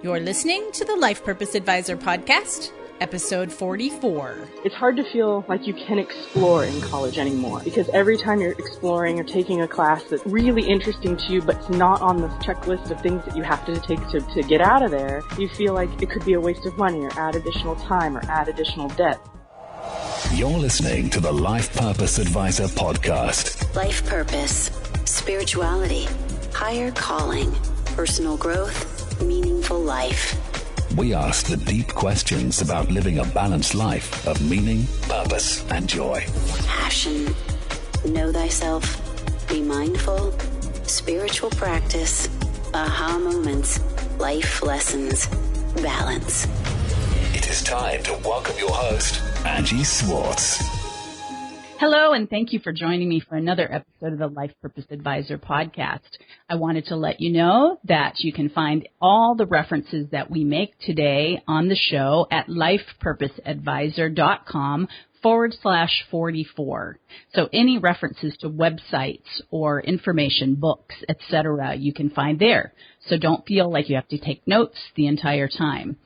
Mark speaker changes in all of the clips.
Speaker 1: You're listening to the Life Purpose Advisor podcast, episode 44.
Speaker 2: It's hard to feel like you can explore in college anymore because every time you're exploring or taking a class that's really interesting to you but it's not on the checklist of things that you have to take to get out of there, you feel like it could be a waste of money or add additional time or add additional debt.
Speaker 3: You're listening to the Life Purpose Advisor podcast.
Speaker 4: Life purpose, spirituality, higher calling, personal growth, meaningful life.
Speaker 3: We ask the deep questions about living a balanced life of meaning, purpose, and joy.
Speaker 4: Passion, know thyself, be mindful, spiritual practice, aha moments, life lessons, balance.
Speaker 3: It is time to welcome your host, Angie Swartz.
Speaker 1: Hello, and thank you for joining me for another episode of the Life Purpose Advisor podcast. I wanted to let you know that you can find all the references that we make today on the show at lifepurposeadvisor.com/44. So any references to websites or information, books, etc., you can find there. So don't feel like you have to take notes the entire time.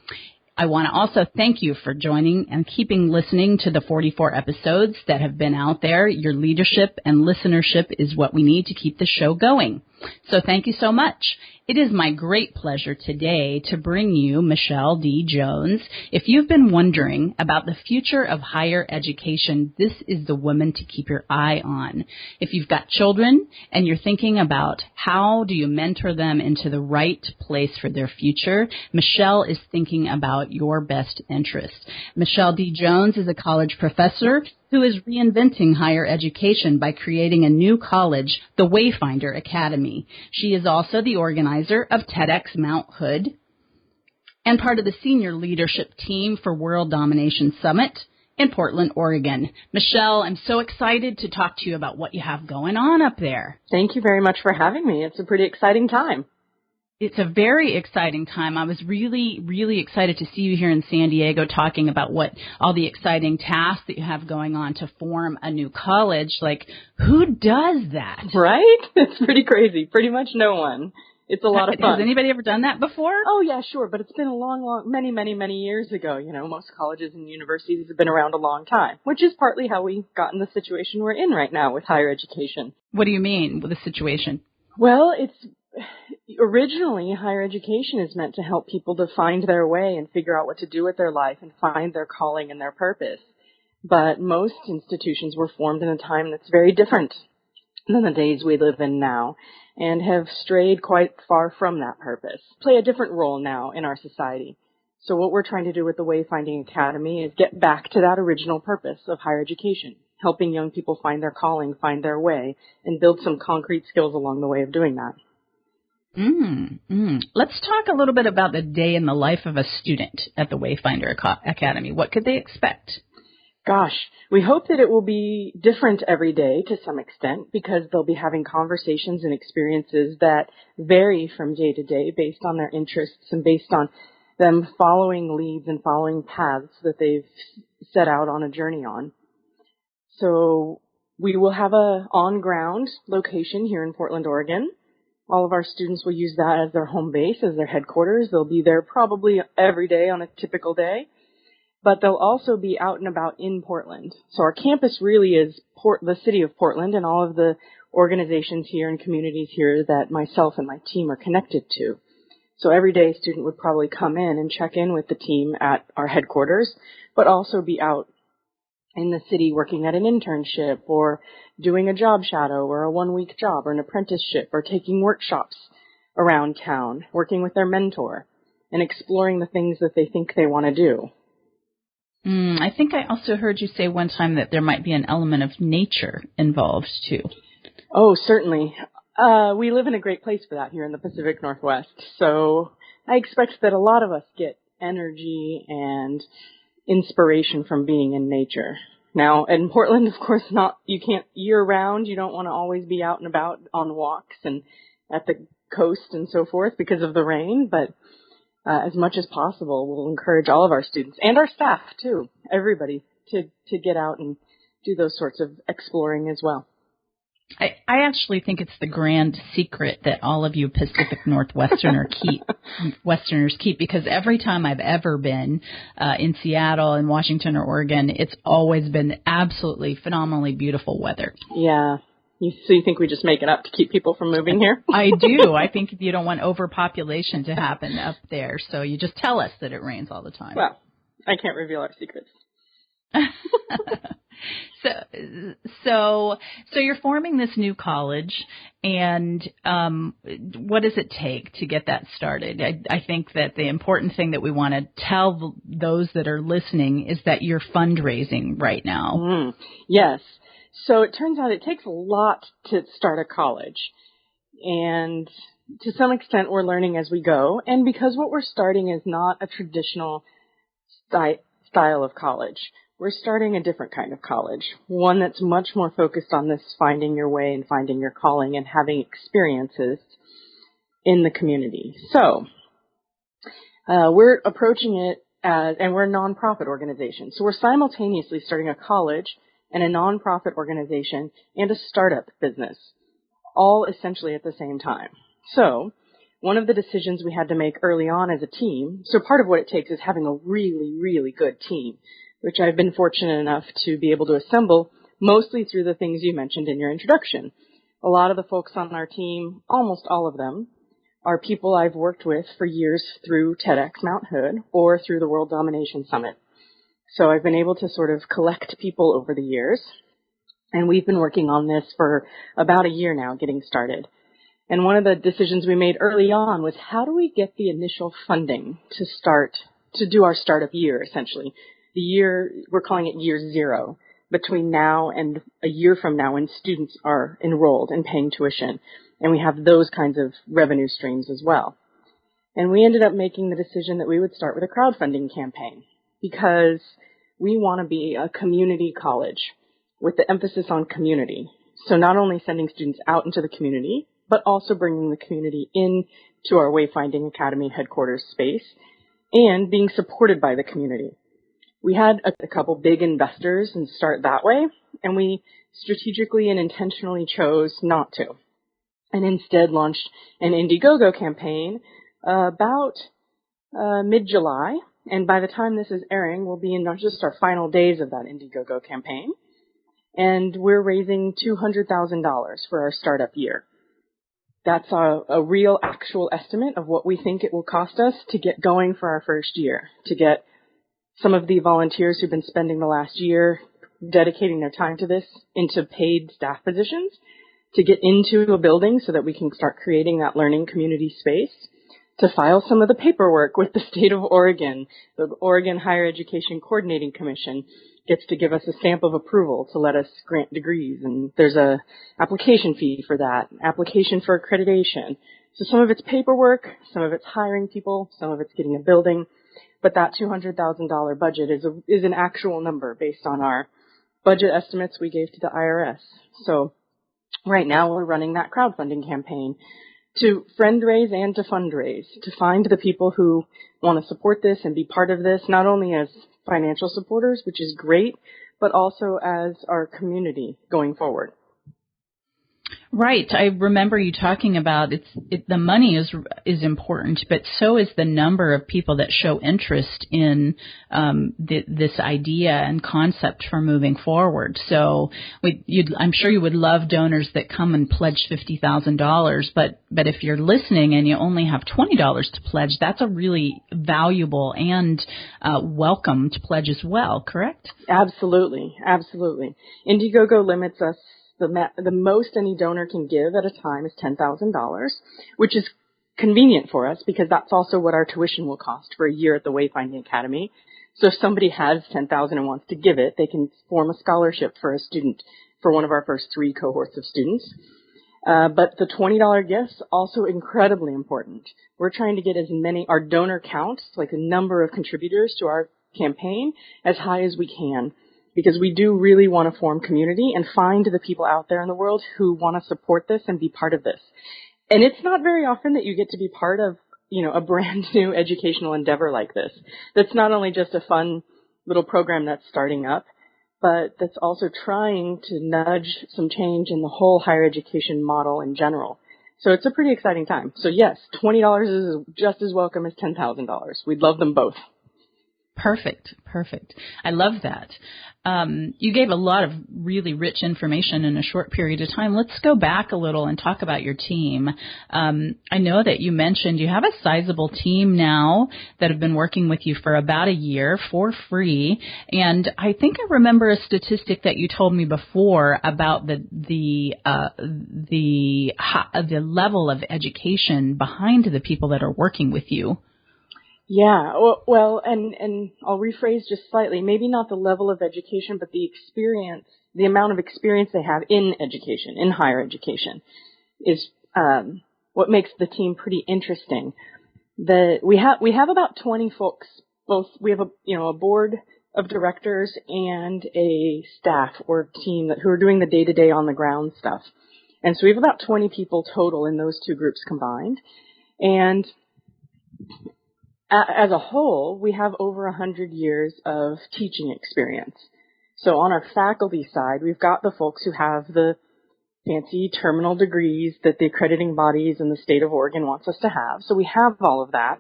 Speaker 1: I want to also thank you for joining and keeping listening to the 44 episodes that have been out there. Your leadership and listenership is what we need to keep the show going. So thank you so much. It is my great pleasure today to bring you Michelle D. Jones. If you've been wondering about the future of higher education, this is the woman to keep your eye on. If you've got children and you're thinking about how do you mentor them into the right place for their future, Michelle is thinking about your best interest. Michelle D. Jones is a college professor who is reinventing higher education by creating a new college, the Wayfinding Academy. She is also the organizer of TEDxMtHood and part of the senior leadership team for World Domination Summit in Portland, Oregon. Michelle, I'm so excited to talk to you about what you have going on up there.
Speaker 2: Thank you very much for having me. It's a pretty exciting time.
Speaker 1: It's a very exciting time. I was really, really excited to see you here in San Diego talking about what all the exciting tasks that you have going on to form a new college. Like, who does that?
Speaker 2: Right? It's pretty crazy. Pretty much no one. It's a lot of fun.
Speaker 1: Has anybody ever done that before?
Speaker 2: Oh, yeah, sure. But it's been a many years ago. You know, most colleges and universities have been around a long time, which is partly how we got in the situation we're in right now with higher education.
Speaker 1: What do you mean with the situation?
Speaker 2: Well, originally, higher education is meant to help people to find their way and figure out what to do with their life and find their calling and their purpose. But most institutions were formed in a time that's very different than the days we live in now and have strayed quite far from that purpose, play a different role now in our society. So what we're trying to do with the Wayfinding Academy is get back to that original purpose of higher education, helping young people find their calling, find their way, and build some concrete skills along the way of doing that.
Speaker 1: Let's talk a little bit about the day in the life of a student at the Wayfinding Academy. What could they expect?
Speaker 2: Gosh, we hope that it will be different every day to some extent because they'll be having conversations and experiences that vary from day to day based on their interests and based on them following leads and following paths that they've set out on a journey on. So we will have a on-ground location here in Portland, Oregon. All of our students will use that as their home base, as their headquarters. They'll be there probably every day on a typical day, but they'll also be out and about in Portland. So our campus really is the city of Portland and all of the organizations here and communities here that myself and my team are connected to. So every day a student would probably come in and check in with the team at our headquarters, but also be out in the city working at an internship or doing a job shadow or a one-week job or an apprenticeship or taking workshops around town, working with their mentor and exploring the things that they think they want to do.
Speaker 1: I think I also heard you say one time that there might be an element of nature involved too.
Speaker 2: Oh, certainly. We live in a great place for that here in the Pacific Northwest. So I expect that a lot of us get energy and inspiration from being in nature. Now, in Portland, of course, you can't year-round. You don't want to always be out and about on walks and at the coast and so forth because of the rain, but as much as possible, we'll encourage all of our students and our staff, too, everybody, to get out and do those sorts of exploring as well.
Speaker 1: I actually think it's the grand secret that all of you Pacific Northwesterners keep, because every time I've ever been in Seattle and Washington or Oregon, it's always been absolutely phenomenally beautiful weather.
Speaker 2: Yeah. So you think we just make it up to keep people from moving here?
Speaker 1: I do. I think you don't want overpopulation to happen up there, so you just tell us that it rains all the time.
Speaker 2: Well, I can't reveal our secrets.
Speaker 1: So you're forming this new college, and what does it take to get that started? I think that the important thing that we want to tell those that are listening is that you're fundraising right now.
Speaker 2: Yes. So it turns out it takes a lot to start a college, and to some extent we're learning as we go, and because what we're starting is not a traditional style of college. We're starting a different kind of college, one that's much more focused on this finding your way and finding your calling and having experiences in the community. So we're approaching it as, and we're a nonprofit organization. So we're simultaneously starting a college and a nonprofit organization and a startup business, all essentially at the same time. So one of the decisions we had to make early on as a team, so part of what it takes is having a really, really good team, which I've been fortunate enough to be able to assemble mostly through the things you mentioned in your introduction. A lot of the folks on our team, almost all of them, are people I've worked with for years through TEDxMtHood or through the World Domination Summit. So I've been able to sort of collect people over the years, and we've been working on this for about a year now, getting started. And one of the decisions we made early on was, how do we get the initial funding to do our startup year, essentially? The year, we're calling it year 0, between now and a year from now when students are enrolled and paying tuition. And we have those kinds of revenue streams as well. And we ended up making the decision that we would start with a crowdfunding campaign, because we want to be a community college with the emphasis on community. So not only sending students out into the community, but also bringing the community into our Wayfinding Academy headquarters space and being supported by the community. We had a couple big investors and start that way, and we strategically and intentionally chose not to, and instead launched an Indiegogo campaign about mid-July, and by the time this is airing, we'll be in just our final days of that Indiegogo campaign, and we're raising $200,000 for our startup year. That's a real actual estimate of what we think it will cost us to get going for our first year, to get some of the volunteers who've been spending the last year dedicating their time to this into paid staff positions, to get into a building so that we can start creating that learning community space, to file some of the paperwork with the state of Oregon. The Oregon Higher Education Coordinating Commission gets to give us a stamp of approval to let us grant degrees, and there's a application fee for that, application for accreditation. So some of it's paperwork, some of it's hiring people, some of it's getting a building. But that $200,000 budget is an actual number based on our budget estimates we gave to the IRS. So right now we're running that crowdfunding campaign to friend raise and to fundraise, to find the people who want to support this and be part of this, not only as financial supporters, which is great, but also as our community going forward.
Speaker 1: Right. I remember you talking about the money is important, but so is the number of people that show interest in this idea and concept for moving forward. So I'm sure you would love donors that come and pledge $50,000, but if you're listening and you only have $20 to pledge, that's a really valuable and welcomed pledge as well, correct?
Speaker 2: Absolutely. Absolutely. Indiegogo limits us. The most any donor can give at a time is $10,000, which is convenient for us because that's also what our tuition will cost for a year at the Wayfinding Academy. So if somebody has $10,000 and wants to give it, they can form a scholarship for a student for one of our first 3 cohorts of students. But the $20 gifts, also incredibly important. We're trying to get our donor count, like the number of contributors to our campaign, as high as we can, because we do really want to form community and find the people out there in the world who want to support this and be part of this. And it's not very often that you get to be part of, a brand new educational endeavor like this. That's not only just a fun little program that's starting up, but that's also trying to nudge some change in the whole higher education model in general. So it's a pretty exciting time. So yes, $20 is just as welcome as $10,000. We'd love them both.
Speaker 1: Perfect. I love that. You gave a lot of really rich information in a short period of time. Let's go back a little and talk about your team. I know that you mentioned you have a sizable team now that have been working with you for about a year for free. And I think I remember a statistic that you told me before about the level of education behind the people that are working with you.
Speaker 2: Yeah, well, and I'll rephrase just slightly, maybe not the level of education, but the experience, the amount of experience they have in education, in higher education, is what makes the team pretty interesting. We have about 20 folks, both, we have a board of directors and a staff or team who are doing the day-to-day on the ground stuff. And so we have about 20 people total in those two groups combined. And as a whole, we have over 100 years of teaching experience. So on our faculty side, we've got the folks who have the fancy terminal degrees that the accrediting bodies in the state of Oregon wants us to have. So we have all of that,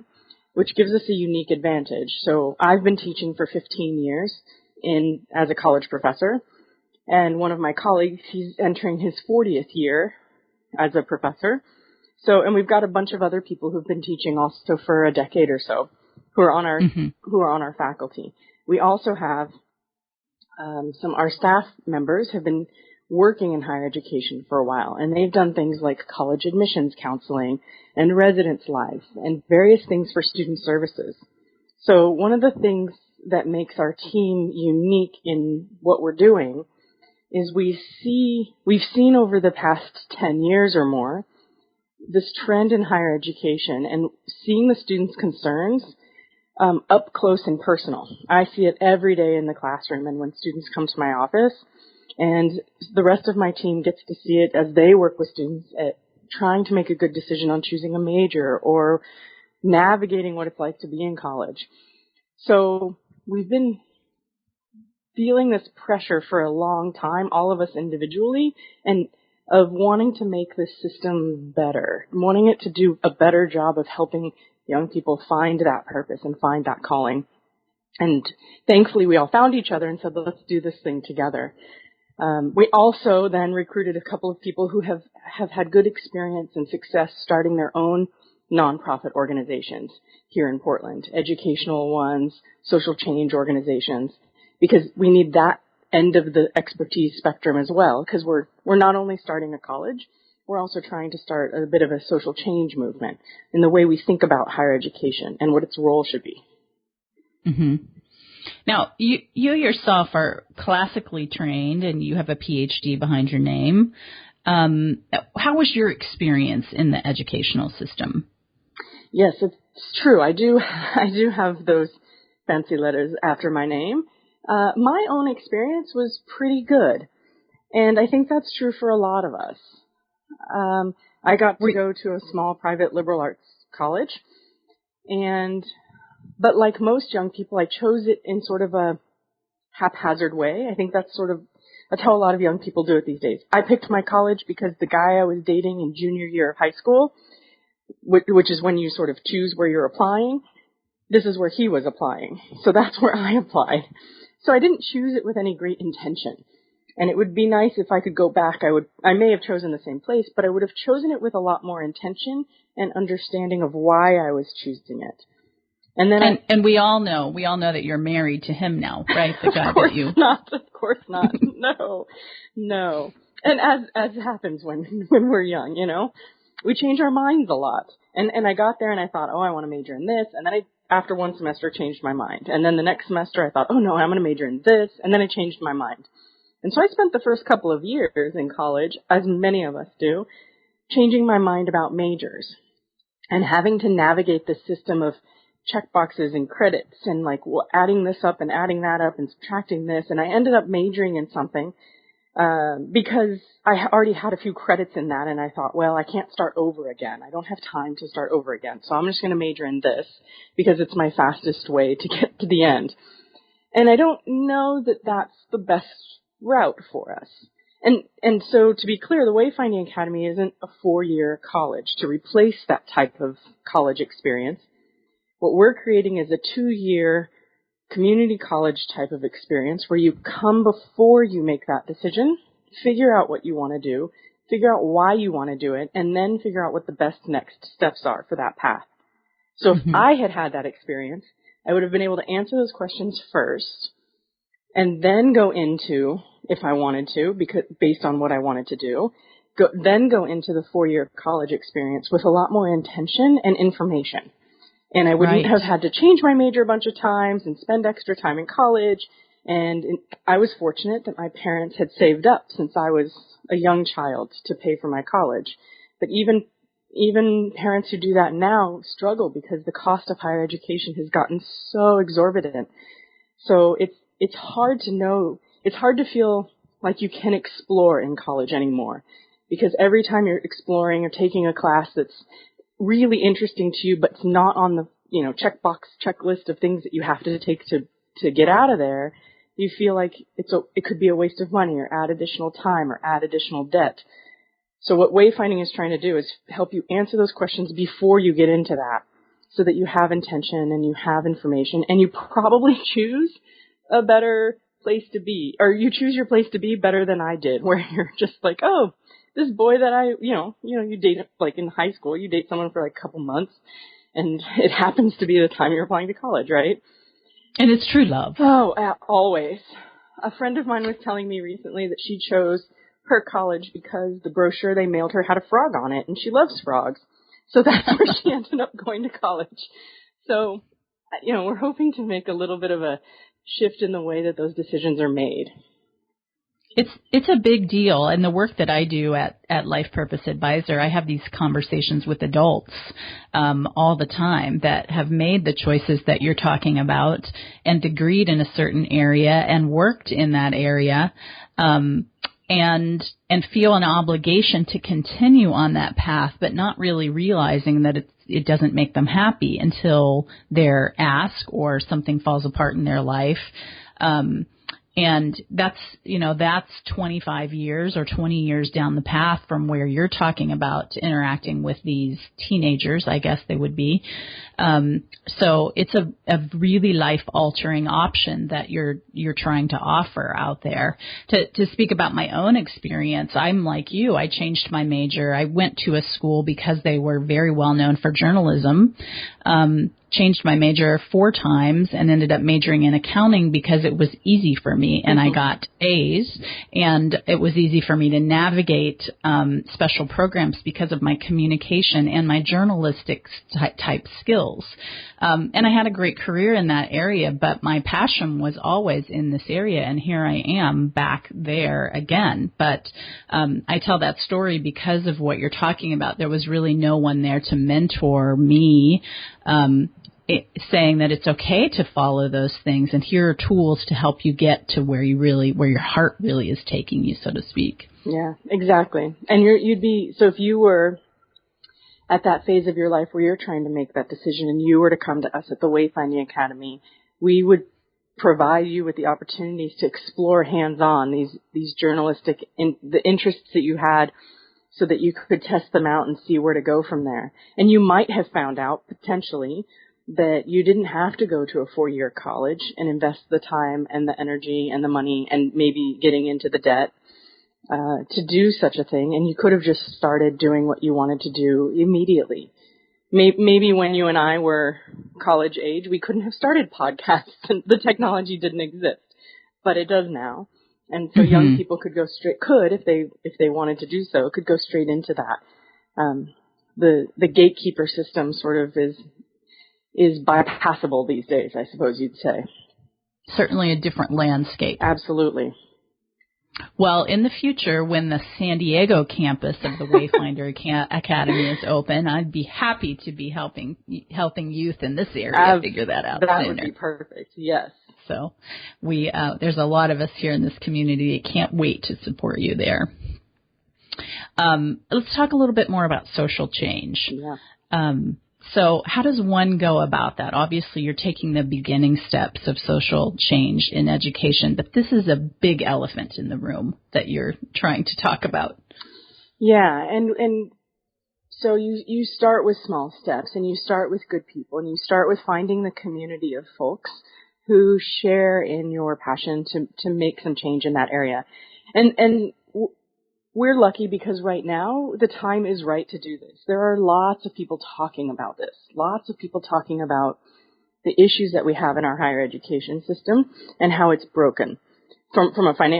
Speaker 2: which gives us a unique advantage. So I've been teaching for 15 years as a college professor, and one of my colleagues, he's entering his 40th year as a professor. So, and we've got a bunch of other people who've been teaching also for a decade or so, who are on our faculty. We also have our staff members have been working in higher education for a while, and they've done things like college admissions counseling and residence life and various things for student services. So one of the things that makes our team unique in what we're doing is we've seen over the past 10 years or more this trend in higher education and seeing the students' concerns up close and personal. I see it every day in the classroom and when students come to my office, and the rest of my team gets to see it as they work with students at trying to make a good decision on choosing a major or navigating what it's like to be in college. So we've been feeling this pressure for a long time, all of us individually, and of wanting to make this system better, wanting it to do a better job of helping young people find that purpose and find that calling. And thankfully, we all found each other and said, let's do this thing together. We also then recruited a couple of people who have had good experience and success starting their own nonprofit organizations here in Portland, educational ones, social change organizations, because we need that end of the expertise spectrum as well, because we're not only starting a college, we're also trying to start a bit of a social change movement in the way we think about higher education and what its role should be.
Speaker 1: Mm-hmm. Now, you yourself are classically trained and you have a Ph.D. behind your name. How was your experience in the educational system?
Speaker 2: Yes, it's true. I do have those fancy letters after my name. My own experience was pretty good, and I think that's true for a lot of us. I got to go to a small private liberal arts college, but like most young people, I chose it in sort of a haphazard way. I think that's how a lot of young people do it these days. I picked my college because the guy I was dating in junior year of high school, which is when you sort of choose where you're applying, this is where he was applying. So that's where I applied. So I didn't choose it with any great intention. And it would be nice if I could go back. I may have chosen the same place, but I would have chosen it with a lot more intention and understanding of why I was choosing it. And then
Speaker 1: and we all know that you're married to him now, right? The guy that you.
Speaker 2: Of course not. No. And as happens when we're young, we change our minds a lot. And I got there and I thought, I want to major in this. And then after one semester, changed my mind. And then the next semester, I thought, no, I'm going to major in this. And then I changed my mind. And so I spent the first couple of years in college, as many of us do, changing my mind about majors and having to navigate the system of checkboxes and credits and adding this up and adding that up and subtracting this. And I ended up majoring in something because I already had a few credits in that, and I thought, I can't start over again. I don't have time to start over again. So I'm just going to major in this because it's my fastest way to get to the end. And I don't know that that's the best route for us. And so to be clear, the Wayfinding Academy isn't a 4-year college to replace that type of college experience. What we're creating is a 2-year community college type of experience where you come before you make that decision, figure out what you want to do, figure out why you want to do it, and then figure out what the best next steps are for that path. So if I had that experience, I would have been able to answer those questions first and then go into, if I wanted to, because based on what I wanted to do, then go into the 4-year college experience with a lot more intention and information. And I wouldn't have had to change my major a bunch of times and spend extra time in college. And I was fortunate that my parents had saved up since I was a young child to pay for my college. But even parents who do that now struggle because the cost of higher education has gotten so exorbitant. So it's hard to know, it's hard to feel like you can explore in college anymore, because every time you're exploring or taking a class that's really interesting to you, but it's not on the, checklist of things that you have to take to get out of there, you feel like it could be a waste of money or add additional time or add additional debt. So what Wayfinding is trying to do is help you answer those questions before you get into that, so that you have intention and you have information, and you probably choose a better place to be, or you choose your place to be better than I did, where you're just like, oh, this boy that you date, like in high school, you date someone for like a couple months, and it happens to be the time you're applying to college, right?
Speaker 1: And it's true love.
Speaker 2: Oh, always. A friend of mine was telling me recently that she chose her college because the brochure they mailed her had a frog on it, and she loves frogs. So that's where she ended up going to college. So, we're hoping to make a little bit of a shift in the way that those decisions are made.
Speaker 1: It's a big deal. And the work that I do at Life Purpose Advisor, I have these conversations with adults all the time that have made the choices that you're talking about and degreed in a certain area and worked in that area, and feel an obligation to continue on that path, but not really realizing that it doesn't make them happy until they're asked or something falls apart in their life. And that's 25 years or 20 years down the path from where you're talking about interacting with these teenagers, I guess they would be. So it's a really life-altering option that you're trying to offer out there. To speak about my own experience, I'm like you. I changed my major. I went to a school because they were very well known for journalism. Changed my major 4 times and ended up majoring in accounting because it was easy for me, and I got A's, and it was easy for me to navigate special programs because of my communication and my journalistic type skills. And I had a great career in that area, but my passion was always in this area, and here I am back there again. But I tell that story because of what you're talking about. There was really no one there to mentor me, saying that it's okay to follow those things, and here are tools to help you get to where your heart really is taking you, so to speak.
Speaker 2: Yeah, exactly. And so if you were at that phase of your life where you're trying to make that decision and you were to come to us at the Wayfinding Academy, we would provide you with the opportunities to explore hands-on these journalistic the interests that you had, so that you could test them out and see where to go from there. And you might have found out potentially that you didn't have to go to a 4-year college and invest the time and the energy and the money and maybe getting into the debt to do such a thing. And you could have just started doing what you wanted to do immediately. Maybe when you and I were college age, we couldn't have started podcasts and the technology didn't exist, but it does now. And so young people could if they wanted to do so, could go straight into that. The gatekeeper system sort of is bypassable these days, I suppose you'd say.
Speaker 1: Certainly a different landscape.
Speaker 2: Absolutely.
Speaker 1: Well, in the future, when the San Diego campus of the Wayfinder Academy is open, I'd be happy to be helping youth in this area figure that out
Speaker 2: That
Speaker 1: sooner.
Speaker 2: would be perfect, yes.
Speaker 1: So there's a lot of us here in this community that can't wait to support you there. Let's talk a little bit more about social change.
Speaker 2: Yeah.
Speaker 1: So how does one go about that? Obviously, you're taking the beginning steps of social change in education, but this is a big elephant in the room that you're trying to talk about.
Speaker 2: Yeah, and so you start with small steps, and you start with good people, and you start with finding the community of folks who share in your passion to make some change in that area. And we're lucky because right now the time is right to do this. There are lots of people talking about this, lots of people talking about the issues that we have in our higher education system and how it's broken.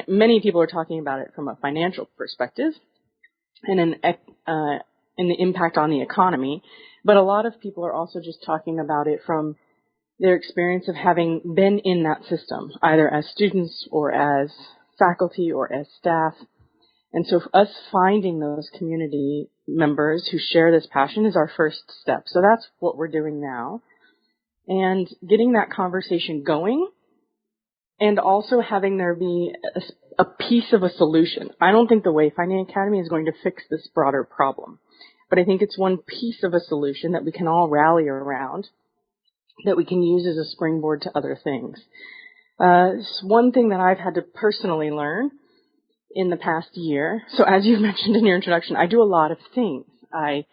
Speaker 2: Many people are talking about it from a financial perspective and in the impact on the economy, but a lot of people are also just talking about it from their experience of having been in that system, either as students or as faculty or as staff. And so us finding those community members who share this passion is our first step. So that's what we're doing now. And getting that conversation going and also having there be a piece of a solution. I don't think the Wayfinding Academy is going to fix this broader problem, but I think it's one piece of a solution that we can all rally around, that we can use as a springboard to other things. One thing that I've had to personally learn in the past year, so as you mentioned in your introduction, I do a lot of things. I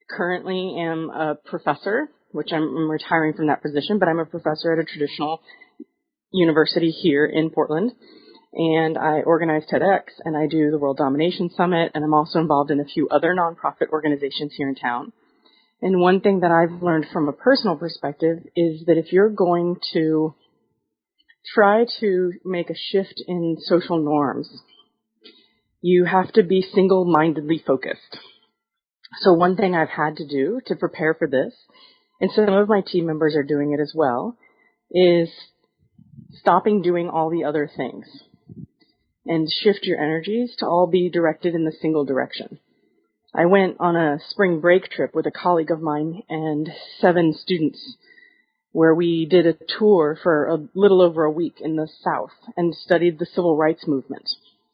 Speaker 2: currently am a professor, which I'm retiring from that position, but I'm a professor at a traditional university here in Portland, and I organize TEDx, and I do the World Domination Summit, and I'm also involved in a few other nonprofit organizations here in town. And one thing that I've learned from a personal perspective is that if you're going to try to make a shift in social norms, you have to be single-mindedly focused. So one thing I've had to do to prepare for this, and some of my team members are doing it as well, is stopping doing all the other things and shift your energies to all be directed in the single direction. I went on a spring break trip with a colleague of mine and 7 students where we did a tour for a little over a week in the South and studied the civil rights movement.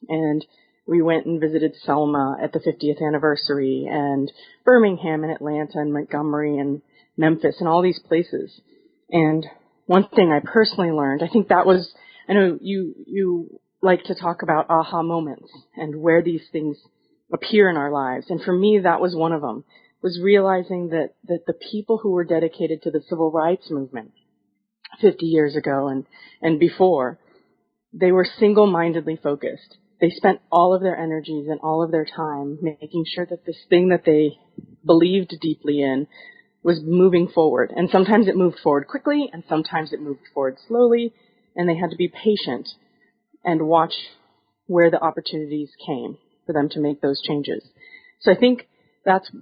Speaker 2: And we went and visited Selma at the 50th anniversary and Birmingham and Atlanta and Montgomery and Memphis and all these places. And one thing I personally learned, I think that was, I know you like to talk about aha moments and where these things appear in our lives. And for me, that was one of them, was realizing that the people who were dedicated to the civil rights movement 50 years ago and before, they were single-mindedly focused. They spent all of their energies and all of their time making sure that this thing that they believed deeply in was moving forward. And sometimes it moved forward quickly, and sometimes it moved forward slowly, and they had to be patient and watch where the opportunities came for them to make those changes. So I think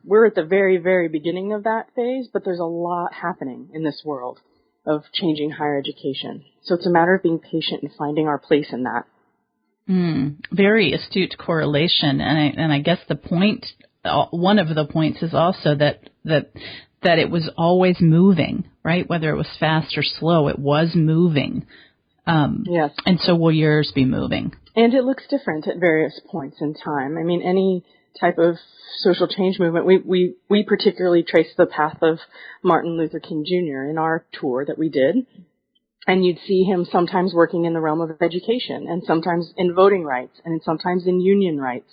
Speaker 2: we're at the very, very beginning of that phase, but there's a lot happening in this world of changing higher education. So it's a matter of being patient and finding our place in that.
Speaker 1: Very astute correlation. And I guess one of the points is also that it was always moving, right? Whether it was fast or slow, it was moving.
Speaker 2: Yes.
Speaker 1: And so will yours be moving? And
Speaker 2: it looks different at various points in time. I mean, any type of social change movement, we particularly trace the path of Martin Luther King Jr. in our tour that we did. And you'd see him sometimes working in the realm of education, and sometimes in voting rights, and sometimes in union rights,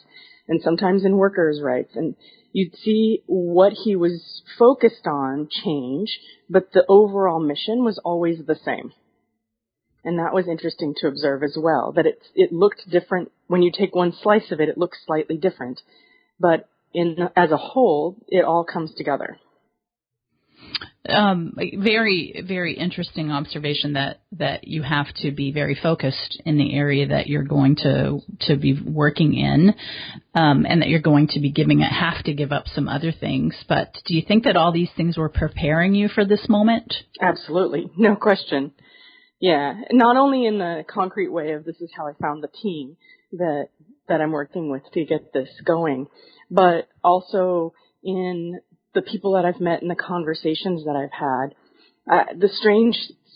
Speaker 2: and sometimes in workers' rights. And you'd see what he was focused on change, but the overall mission was always the same. And that was interesting to observe as well, that it looked different. When you take one slice of it, it looks slightly different. But as a whole, it all comes together.
Speaker 1: Very, very interesting observation that you have to be very focused in the area that you're going to be working in, and that you're going to be have to give up some other things. But do you think that all these things were preparing you for this moment?
Speaker 2: Absolutely. No question. Yeah. Not only in the concrete way of this is how I found the team that I'm working with to get this going, but also in the people that I've met and the conversations that I've had, the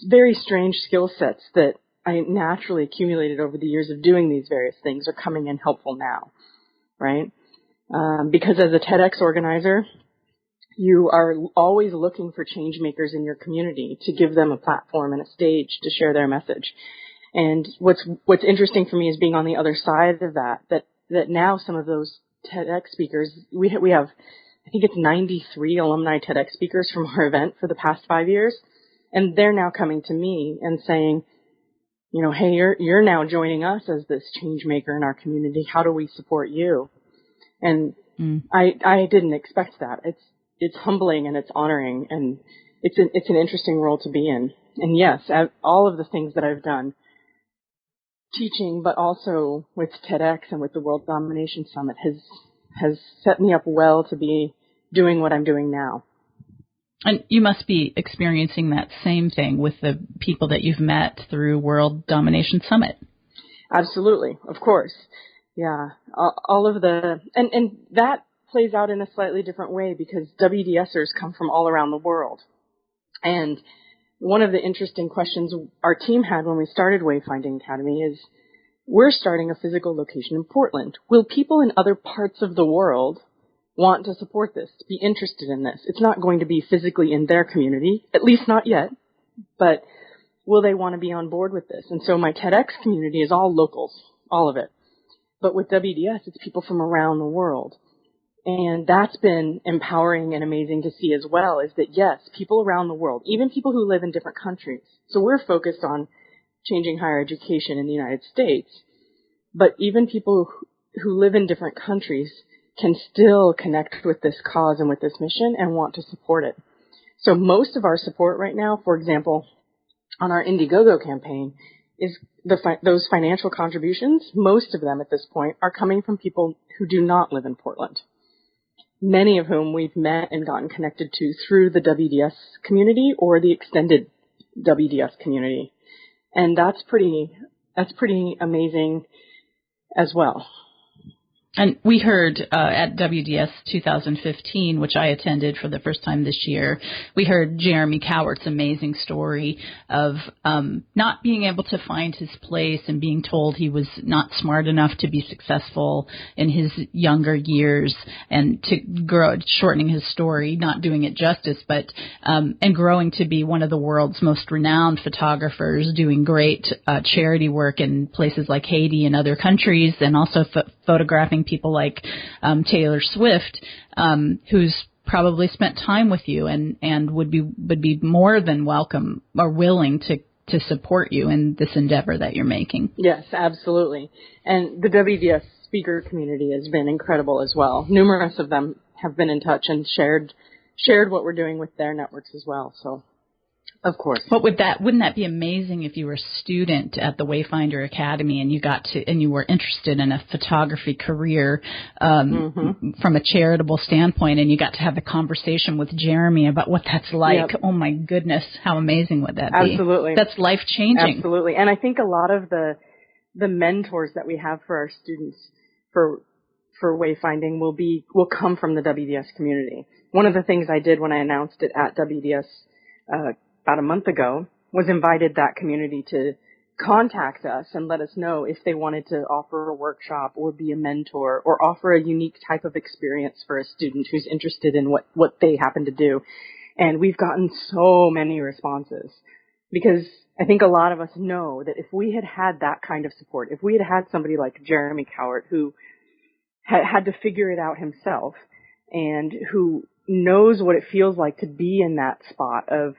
Speaker 2: very strange skill sets that I naturally accumulated over the years of doing these various things are coming in helpful now, right? Because as a TEDx organizer, you are always looking for change makers in your community to give them a platform and a stage to share their message. And what's interesting for me is being on the other side of that now some of those TEDx speakers, we have, I think it's 93 alumni TEDx speakers from our event for the past 5 years. And they're now coming to me and saying, you know, hey, you're now joining us as this change maker in our community. How do we support you? And I didn't expect that. It's humbling and it's honoring, and it's an interesting role to be in. And yes, all of the things that I've done, teaching, but also with TEDx and with the World Domination Summit, has set me up well to be doing what I'm doing now.
Speaker 1: And you must be experiencing that same thing with the people that you've met through World Domination Summit.
Speaker 2: Absolutely, of course. Yeah, all of and that plays out in a slightly different way because WDSers come from all around the world. And one of the interesting questions our team had when we started Wayfinding Academy is, we're starting a physical location in Portland. Will people in other parts of the world want to support this, be interested in this? It's not going to be physically in their community, at least not yet, but will they want to be on board with this? And so my TEDx community is all locals, all of it. But with WDS, it's people from around the world. And that's been empowering and amazing to see as well, is that, yes, people around the world, even people who live in different countries. So we're focused on changing higher education in the United States. But even people who live in different countries can still connect with this cause and with this mission and want to support it. So most of our support right now, for example, on our Indiegogo campaign, is those financial contributions. Most of them at this point are coming from people who do not live in Portland, many of whom we've met and gotten connected to through the WDS community or the extended WDS community. And that's pretty amazing as well.
Speaker 1: And we heard at WDS 2015, which I attended for the first time this year, we heard Jeremy Cowart's amazing story of not being able to find his place and being told he was not smart enough to be successful in his younger years, and to grow, shortening his story, not doing it justice, but and growing to be one of the world's most renowned photographers, doing great charity work in places like Haiti and other countries, and also photographing people like Taylor Swift, who's probably spent time with you and would be more than welcome or willing to support you in this endeavor that you're making.
Speaker 2: Yes, absolutely. And the WDS speaker community has been incredible as well. Numerous of them have been in touch and shared what we're doing with their networks as well. So, of course.
Speaker 1: But wouldn't that be amazing if you were a student at the Wayfinding Academy and you were interested in a photography career from a charitable standpoint, and you got to have a conversation with Jeremy about what that's like? Yep. Oh my goodness, how amazing would that be?
Speaker 2: Absolutely.
Speaker 1: That's life changing.
Speaker 2: Absolutely. And I think a lot of the mentors that we have for our students for Wayfinding will come from the WDS community. One of the things I did when I announced it at WDS about a month ago was invited that community to contact us and let us know if they wanted to offer a workshop or be a mentor or offer a unique type of experience for a student who's interested in what they happen to do. And we've gotten so many responses, because I think a lot of us know that if we had that kind of support, if we had somebody like Jeremy Cowart who had to figure it out himself and who knows what it feels like to be in that spot of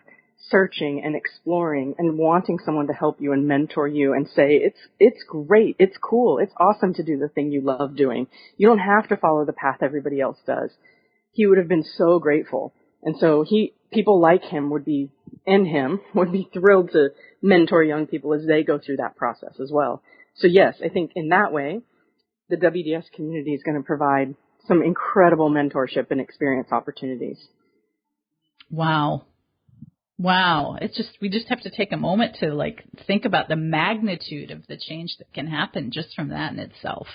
Speaker 2: searching and exploring and wanting someone to help you and mentor you and say, it's great, it's cool, it's awesome to do the thing you love doing. You don't have to follow the path everybody else does. He would have been so grateful. And so people like him would be thrilled to mentor young people as they go through that process as well. So yes, I think in that way, the WDS community is going to provide some incredible mentorship and experience opportunities.
Speaker 1: Wow. We just have to take a moment to think about the magnitude of the change that can happen just from that in itself.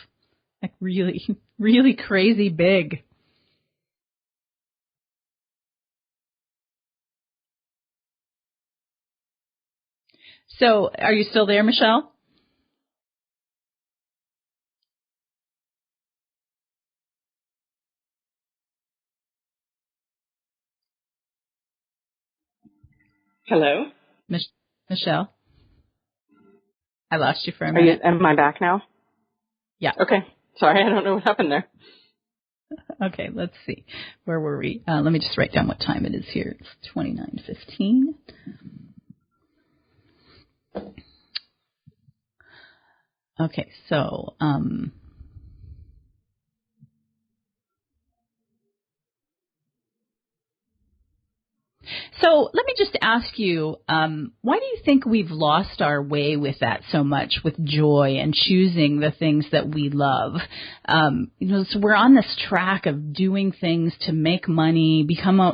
Speaker 1: Like really, really crazy big. So are you still there, Michelle?
Speaker 2: Hello?
Speaker 1: Michelle? I lost you for a minute.
Speaker 2: Am I back now?
Speaker 1: Yeah.
Speaker 2: Okay. Sorry, I don't know what happened there.
Speaker 1: Okay, let's see. Where were we? Let me just write down what time it is here. It's 29:15. Okay, so let me just ask you, why do you think we've lost our way with that so much, with joy and choosing the things that we love? So we're on this track of doing things to make money,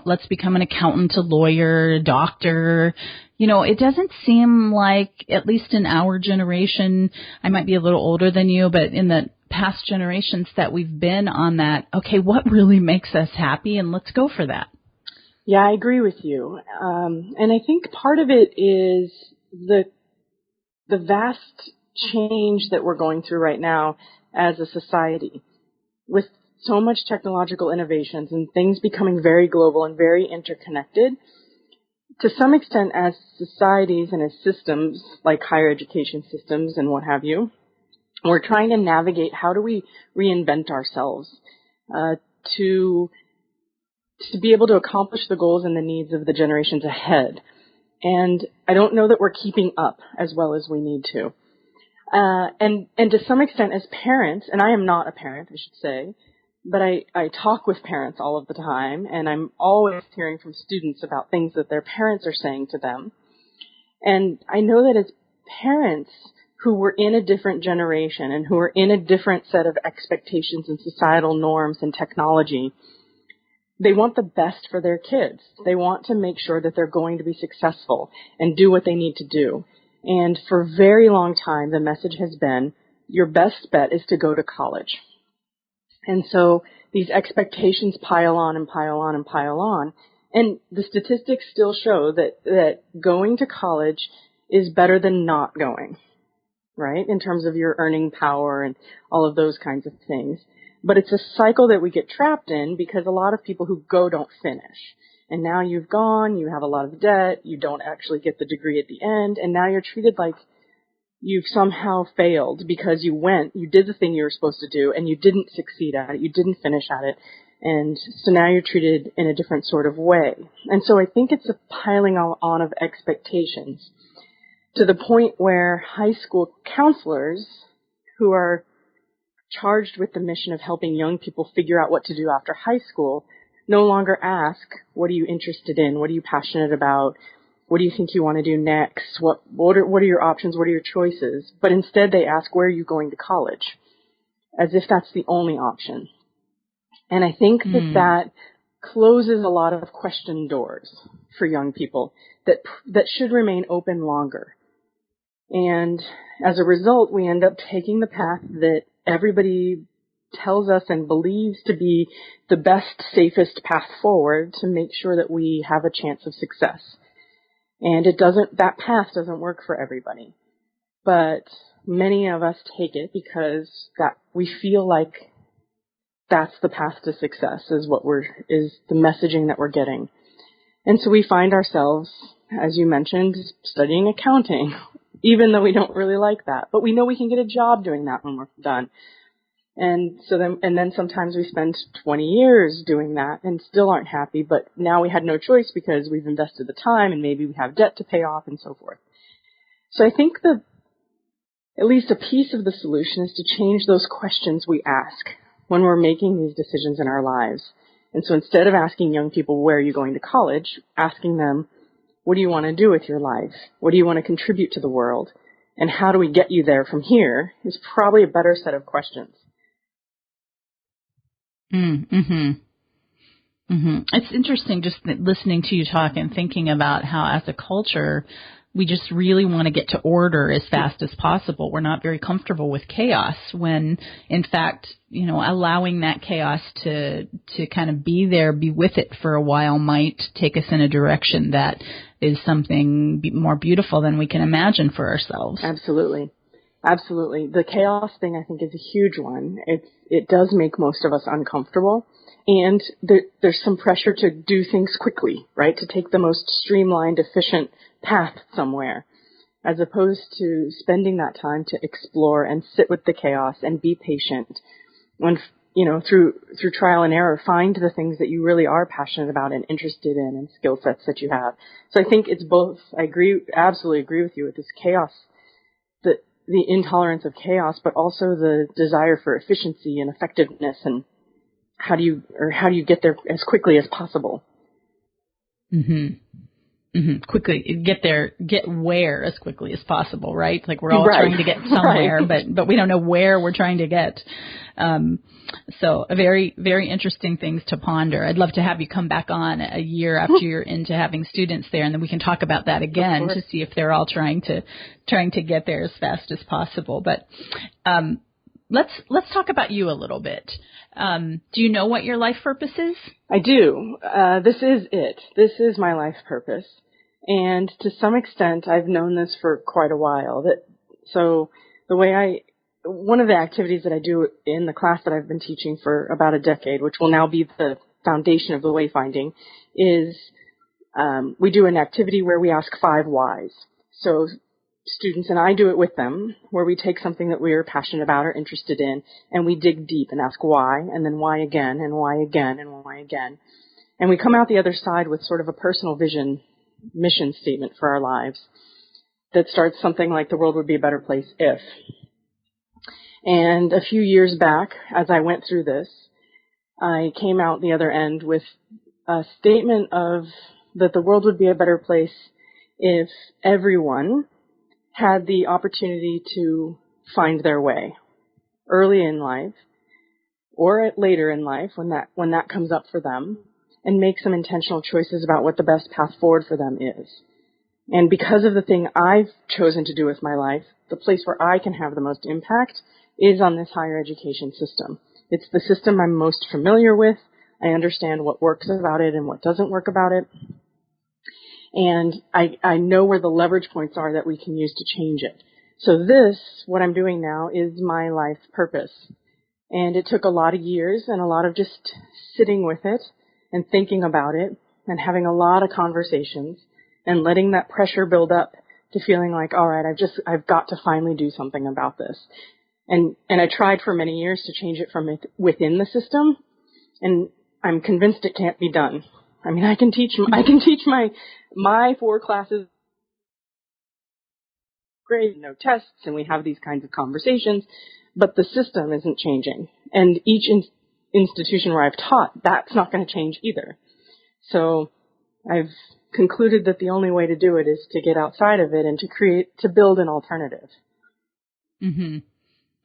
Speaker 1: let's become an accountant, a lawyer, a doctor. It doesn't seem like, at least in our generation, I might be a little older than you, but in the past generations that we've been on that, okay, what really makes us happy, and let's go for that.
Speaker 2: Yeah, I agree with you. And I think part of it is the vast change that we're going through right now as a society, with so much technological innovations and things becoming very global and very interconnected. To some extent, as societies and as systems, like higher education systems and what have you, we're trying to navigate how do we reinvent ourselves to be able to accomplish the goals and the needs of the generations ahead. And I don't know that we're keeping up as well as we need to. And to some extent, as parents, and I am not a parent, I should say, but I talk with parents all of the time, and I'm always hearing from students about things that their parents are saying to them. And I know that as parents who were in a different generation and who are in a different set of expectations and societal norms and technology, they want the best for their kids. They want to make sure that they're going to be successful and do what they need to do. And for a very long time, the message has been, your best bet is to go to college. And so these expectations pile on and pile on and pile on. And the statistics still show that going to college is better than not going, right? In terms of your earning power and all of those kinds of things. But it's a cycle that we get trapped in because a lot of people who go don't finish. And now you've gone, you have a lot of debt, you don't actually get the degree at the end, and now you're treated like you've somehow failed because you did the thing you were supposed to do, and you didn't succeed at it, you didn't finish at it, and so now you're treated in a different sort of way. And so I think it's a piling on of expectations to the point where high school counselors who are charged with the mission of helping young people figure out what to do after high school no longer ask, what are you interested in? What are you passionate about? What do you think you want to do next? What are your options? What are your choices? But instead they ask, where are you going to college? As if that's the only option. And I think that closes a lot of question doors for young people that should remain open longer. And as a result, we end up taking the path that everybody tells us and believes to be the best, safest path forward to make sure that we have a chance of success. And that path doesn't work for everybody. But many of us take it because that we feel like that's the path to success is the messaging that we're getting. And so we find ourselves, as you mentioned, studying accounting, even though we don't really like that. But we know we can get a job doing that when we're done. And then sometimes we spend 20 years doing that and still aren't happy, but now we had no choice because we've invested the time and maybe we have debt to pay off and so forth. So I think at least a piece of the solution is to change those questions we ask when we're making these decisions in our lives. And so instead of asking young people, where are you going to college, asking them, what do you want to do with your life? What do you want to contribute to the world? And how do we get you there from here is probably a better set of questions.
Speaker 1: It's interesting just listening to you talk and thinking about how as a culture, we just really want to get to order as fast as possible. We're not very comfortable with chaos when, in fact, allowing that chaos to kind of be with it for a while might take us in a direction that is something more beautiful than we can imagine for ourselves.
Speaker 2: Absolutely. Absolutely. The chaos thing, I think, is a huge one. It does make most of us uncomfortable. And there's some pressure to do things quickly, right? To take the most streamlined, efficient path somewhere, as opposed to spending that time to explore and sit with the chaos and be patient. When, through trial and error, find the things that you really are passionate about and interested in and skill sets that you have. So I think it's both. I absolutely agree with you with this chaos, the intolerance of chaos, but also the desire for efficiency and effectiveness, and how do you get there as quickly as possible?
Speaker 1: Mm-hmm. Mm-hmm. Quickly get where as quickly as possible, right? Like we're all trying to get somewhere, right. but we don't know where we're trying to get. So a very, very interesting things to ponder. I'd love to have you come back on a year after you're into having students there, and then we can talk about that again to see if they're all trying to get there as fast as possible. But let's talk about you a little bit. Do you know what your life purpose is? I do.
Speaker 2: This is it. This is my life purpose. And to some extent, I've known this for quite a while. One of the activities that I do in the class that I've been teaching for about a decade, which will now be the foundation of the Wayfinding, is we do an activity where we ask 5 whys. So students and I do it with them, where we take something that we are passionate about or interested in, and we dig deep and ask why, and then why again, and why again, and why again. And we come out the other side with sort of a personal vision, mission statement for our lives that starts something like, the world would be a better place if. And a few years back, as I went through this, I came out the other end with a statement of that the world would be a better place if everyone had the opportunity to find their way early in life or later in life when that comes up for them, and make some intentional choices about what the best path forward for them is. And because of the thing I've chosen to do with my life, the place where I can have the most impact is on this higher education system. It's the system I'm most familiar with. I understand what works about it and what doesn't work about it. And I know where the leverage points are that we can use to change it. So what I'm doing now, is my life purpose. And it took a lot of years and a lot of just sitting with it and thinking about it and having a lot of conversations and letting that pressure build up to feeling like, all right, I've got to finally do something about this. And I tried for many years to change it from within the system, and I'm convinced it can't be done. I mean, I can teach my 4 classes, grade, no tests, and we have these kinds of conversations, but the system isn't changing. And each institution where I've taught, that's not going to change either. So I've concluded that the only way to do it is to get outside of it and to build an alternative. Mm-hmm.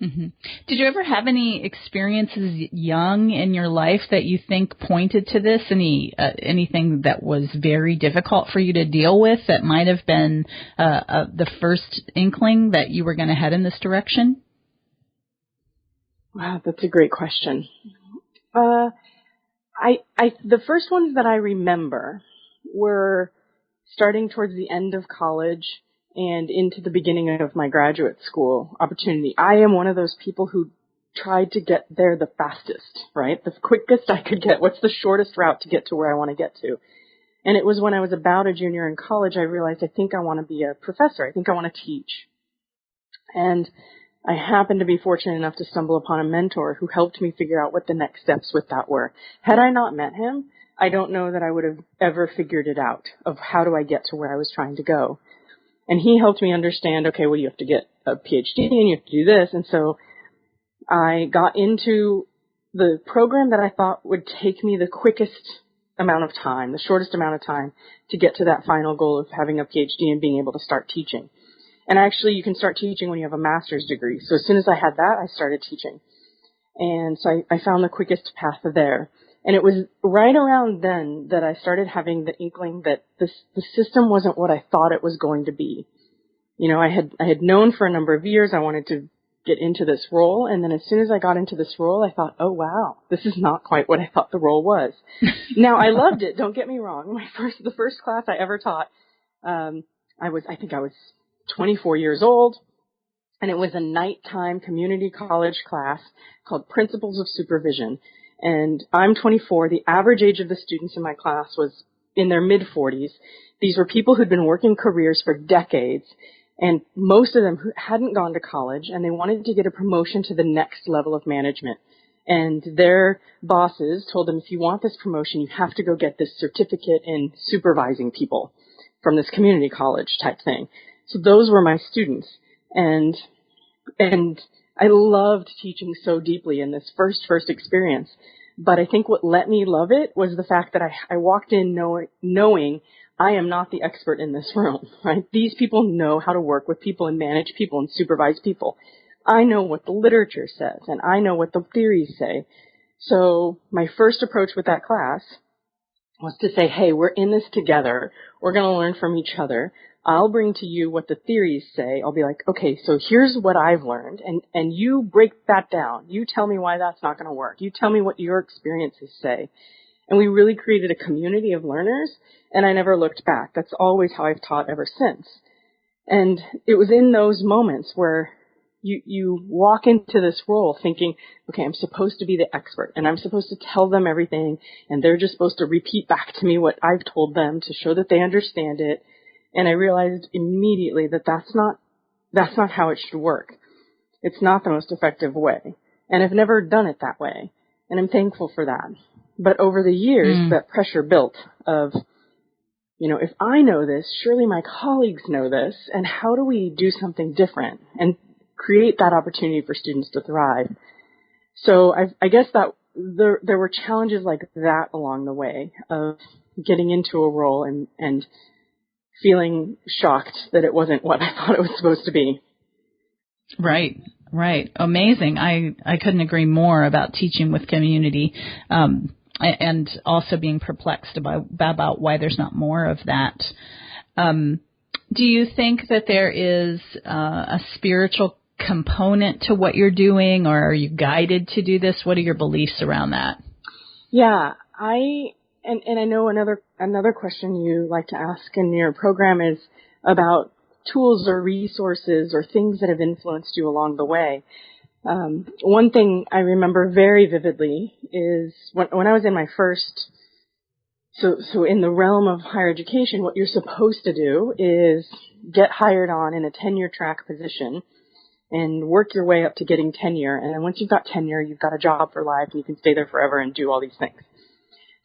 Speaker 1: Mm-hmm. Did you ever have any experiences young in your life that you think pointed to this? Anything that was very difficult for you to deal with that might have been the first inkling that you were going to head in this direction?
Speaker 2: Wow, that's a great question. The first ones that I remember were starting towards the end of college and into the beginning of my graduate school opportunity. I am one of those people who tried to get there the fastest, right? The quickest I could get. What's the shortest route to get to where I want to get to? And it was when I was about a junior in college, I realized I think I want to be a professor. I think I want to teach. And I happened to be fortunate enough to stumble upon a mentor who helped me figure out what the next steps with that were. Had I not met him, I don't know that I would have ever figured it out of how do I get to where I was trying to go. And he helped me understand, okay, well, you have to get a Ph.D. and you have to do this. And so I got into the program that I thought would take me the quickest amount of time, the shortest amount of time to get to that final goal of having a Ph.D. and being able to start teaching. And actually, you can start teaching when you have a master's degree. So as soon as I had that, I started teaching. And so I found the quickest path there. And it was right around then that I started having the inkling that the system wasn't what I thought it was going to be. You know, I had known for a number of years I wanted to get into this role. And then as soon as I got into this role, I thought, oh, wow, this is not quite what I thought the role was. Now, I loved it. Don't get me wrong. The first class I ever taught, I think I was 24 years old. And it was a nighttime community college class called Principles of Supervision. And I'm 24. The average age of the students in my class was in their mid-40s. These were people who'd been working careers for decades, and most of them who hadn't gone to college, and they wanted to get a promotion to the next level of management. And their bosses told them, if you want this promotion, you have to go get this certificate in supervising people from this community college type thing. So those were my students. And I loved teaching so deeply in this first experience. But I think what let me love it was the fact that I walked in knowing I am not the expert in this room, right? These people know how to work with people and manage people and supervise people. I know what the literature says, and I know what the theories say. So my first approach with that class was to say, hey, we're in this together. We're going to learn from each other. I'll bring to you what the theories say. I'll be like, okay, so here's what I've learned, and you break that down. You tell me why that's not going to work. You tell me what your experiences say. And we really created a community of learners, and I never looked back. That's always how I've taught ever since. And it was in those moments where you walk into this role thinking, okay, I'm supposed to be the expert, and I'm supposed to tell them everything, and they're just supposed to repeat back to me what I've told them to show that they understand it. And I realized immediately that that's not how it should work. It's not the most effective way. And I've never done it that way. And I'm thankful for that. But over the years, that pressure built of, if I know this, surely my colleagues know this. And how do we do something different and create that opportunity for students to thrive? So I guess that there were challenges like that along the way of getting into a role and feeling shocked that it wasn't what I thought it was supposed to be. Right.
Speaker 1: Amazing. I couldn't agree more about teaching with community, and also being perplexed about why there's not more of that. Do you think that there is a spiritual component to what you're doing, or are you guided to do this? What are your beliefs around that?
Speaker 2: Yeah, And I know another question you like to ask in your program is about tools or resources or things that have influenced you along the way. One thing I remember very vividly is when I was in my first, so in the realm of higher education, what you're supposed to do is get hired on in a tenure track position and work your way up to getting tenure. And then once you've got tenure, you've got a job for life and you can stay there forever and do all these things.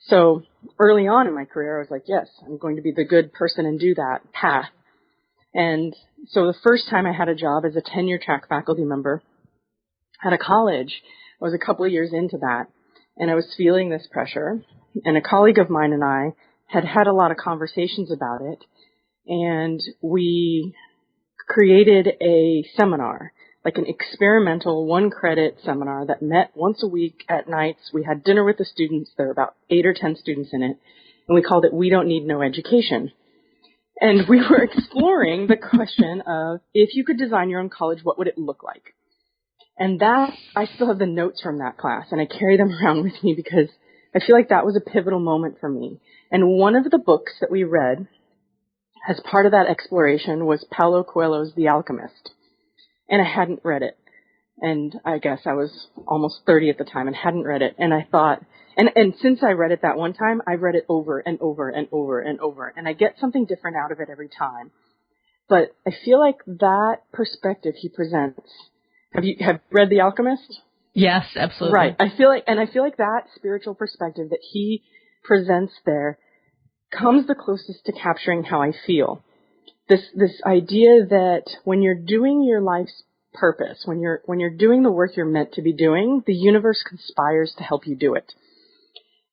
Speaker 2: So early on in my career, I was like, yes, I'm going to be the good person and do that path. And so the first time I had a job as a tenure track faculty member at a college, I was a couple of years into that, and I was feeling this pressure. And a colleague of mine and I had a lot of conversations about it, and we created a seminar, like an experimental 1-credit seminar that met once a week at nights. We had dinner with the students. There were about 8 or 10 students in it. And we called it We Don't Need No Education. And we were exploring the question of, if you could design your own college, what would it look like? And that, I still have the notes from that class, and I carry them around with me because I feel like that was a pivotal moment for me. And one of the books that we read as part of that exploration was Paulo Coelho's The Alchemist. And I hadn't read it. And I guess I was almost 30 at the time and hadn't read it. And I thought, and since I read it that one time, I've read it over and over and over and over. And I get something different out of it every time. But I feel like that perspective he presents. Have you read The Alchemist?
Speaker 1: Yes, absolutely.
Speaker 2: Right. I feel like that spiritual perspective that he presents there comes the closest to capturing how I feel. This idea that when you're doing your life's purpose, when you're doing the work you're meant to be doing, the universe conspires to help you do it.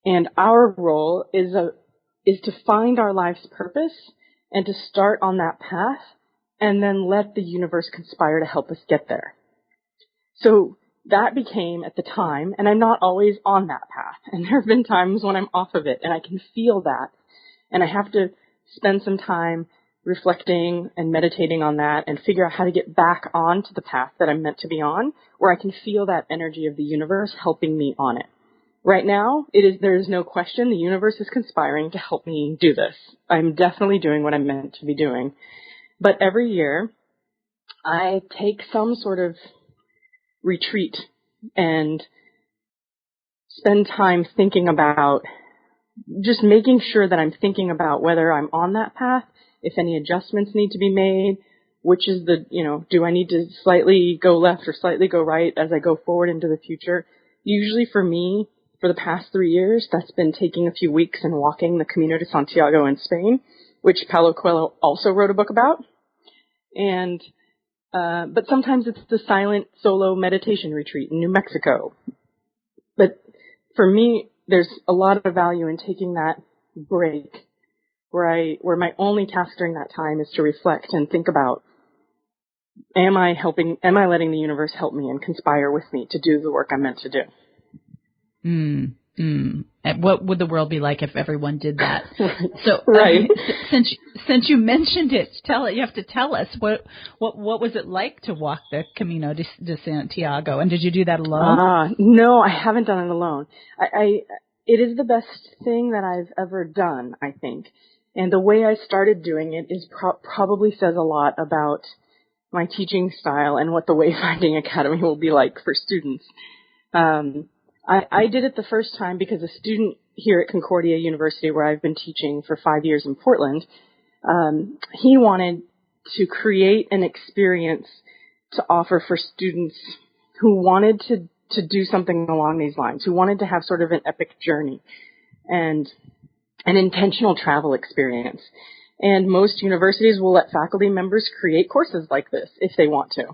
Speaker 2: And our role is to find our life's purpose and to start on that path and then let the universe conspire to help us get there. So that became, at the time, and I'm not always on that path, and there have been times when I'm off of it, and I can feel that, and I have to spend some time reflecting and meditating on that and figure out how to get back onto the path that I'm meant to be on, where I can feel that energy of the universe helping me on it. Right now, there is no question the universe is conspiring to help me do this. I'm definitely doing what I'm meant to be doing. But every year, I take some sort of retreat and spend time thinking about just making sure that I'm thinking about whether I'm on that path, if any adjustments need to be made, which is do I need to slightly go left or slightly go right as I go forward into the future. Usually for me, for the past 3 years, that's been taking a few weeks and walking the Camino de Santiago in Spain, which Paulo Coelho also wrote a book about. And but sometimes it's the silent solo meditation retreat in New Mexico. But for me, there's a lot of value in taking that break where my only task during that time is to reflect and think about, am I letting the universe help me and conspire with me to do the work I'm meant to do?
Speaker 1: And what would the world be like if everyone did that? So,
Speaker 2: right.
Speaker 1: Since you mentioned it, you have to tell us what was it like to walk the Camino de Santiago, and did you do that alone?
Speaker 2: No, I haven't done it alone. It is the best thing that I've ever done, I think. And the way I started doing it is probably says a lot about my teaching style and what the Wayfinding Academy will be like for students. I did it the first time because a student here at Concordia University, where I've been teaching for 5 years in Portland, he wanted to create an experience to offer for students who wanted to do something along these lines, who wanted to have sort of an epic journey and an intentional travel experience. And most universities will let faculty members create courses like this if they want to.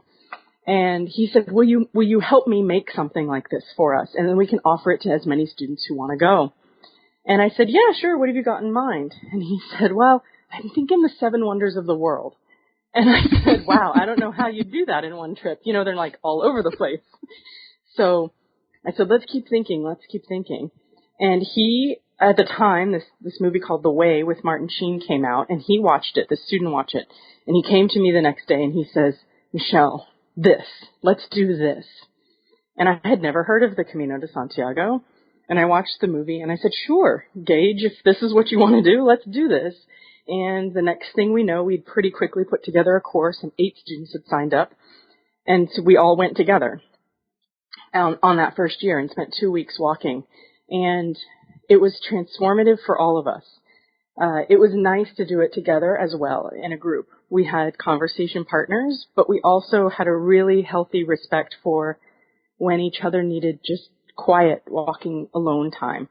Speaker 2: And he said, will you help me make something like this for us? And then we can offer it to as many students who want to go. And I said, yeah, sure. What have you got in mind? And he said, well, I'm thinking the 7 wonders of the world. And I said, wow, I don't know how you do that in one trip. They're like all over the place. So I said, let's keep thinking. And he, at the time, this movie called The Way with Martin Sheen came out, and he watched it, the student watched it. And he came to me the next day and he says, Michelle, let's do this. And I had never heard of the Camino de Santiago. And I watched the movie and I said, sure, Gage, if this is what you want to do, let's do this. And the next thing we know, we'd pretty quickly put together a course and 8 students had signed up. And so we all went together on that first year and spent 2 weeks walking. And it was transformative for all of us. It was nice to do it together as well in a group. We had conversation partners, but we also had a really healthy respect for when each other needed just quiet walking alone time.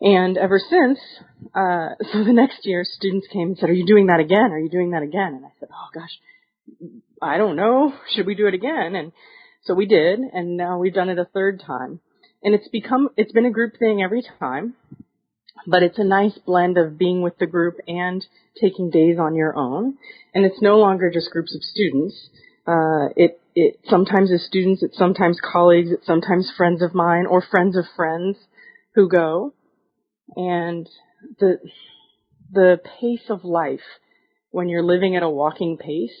Speaker 2: And ever since, so the next year, students came and said, are you doing that again? Are you doing that again? And I said, oh gosh, I don't know. Should we do it again? And so we did, and now we've done it a 3rd time. And it's been a group thing every time, but it's a nice blend of being with the group and taking days on your own. And it's no longer just groups of students. It sometimes is students, it's sometimes colleagues, it's sometimes friends of mine or friends of friends who go. And the pace of life when you're living at a walking pace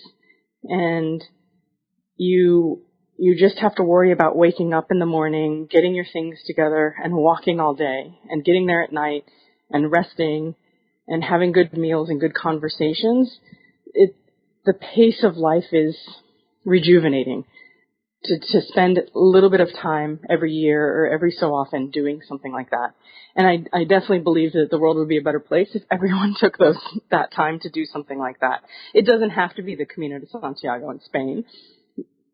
Speaker 2: and you just have to worry about waking up in the morning, getting your things together and walking all day and getting there at night and resting and having good meals and good conversations. The pace of life is rejuvenating to spend a little bit of time every year or every so often doing something like that. And I definitely believe that the world would be a better place if everyone took that time to do something like that. It doesn't have to be the Camino de Santiago in Spain.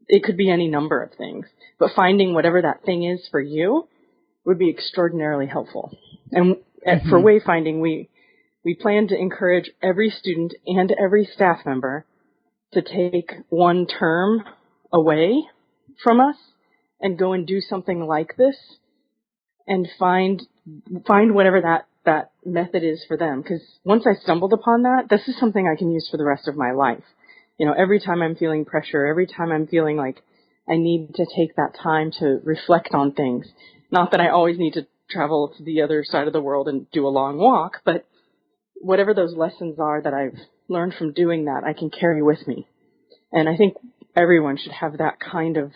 Speaker 2: It could be any number of things. But finding whatever that thing is for you would be extraordinarily helpful. And for Wayfinding, we plan to encourage every student and every staff member to take one term away from us and go and do something like this and find whatever that method is for them. Because once I stumbled upon that, this is something I can use for the rest of my life. Every time I'm feeling pressure, every time I'm feeling like I need to take that time to reflect on things. Not that I always need to travel to the other side of the world and do a long walk, but whatever those lessons are that I've learned from doing that, I can carry with me. And I think everyone should have that kind of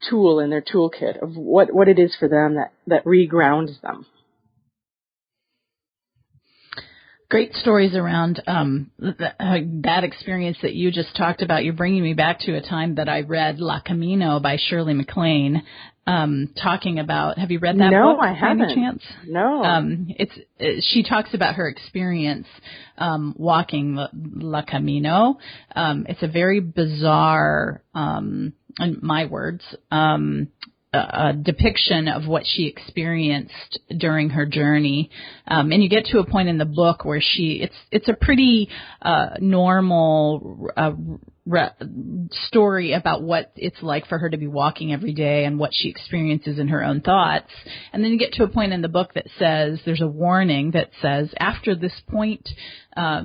Speaker 2: tool in their toolkit of what it is for them that regrounds them.
Speaker 1: Great stories around that experience that you just talked about. You're bringing me back to a time that I read La Camino by Shirley MacLaine, talking about. Have you read that book?
Speaker 2: No, I haven't.
Speaker 1: By any chance?
Speaker 2: No.
Speaker 1: She talks about her experience walking La Camino. It's a very bizarre, in my words, a depiction of what she experienced during her journey. And you get to a point in the book where it's a pretty normal story about what it's like for her to be walking every day and what she experiences in her own thoughts. And then you get to a point in the book that says, there's a warning that says, after this point,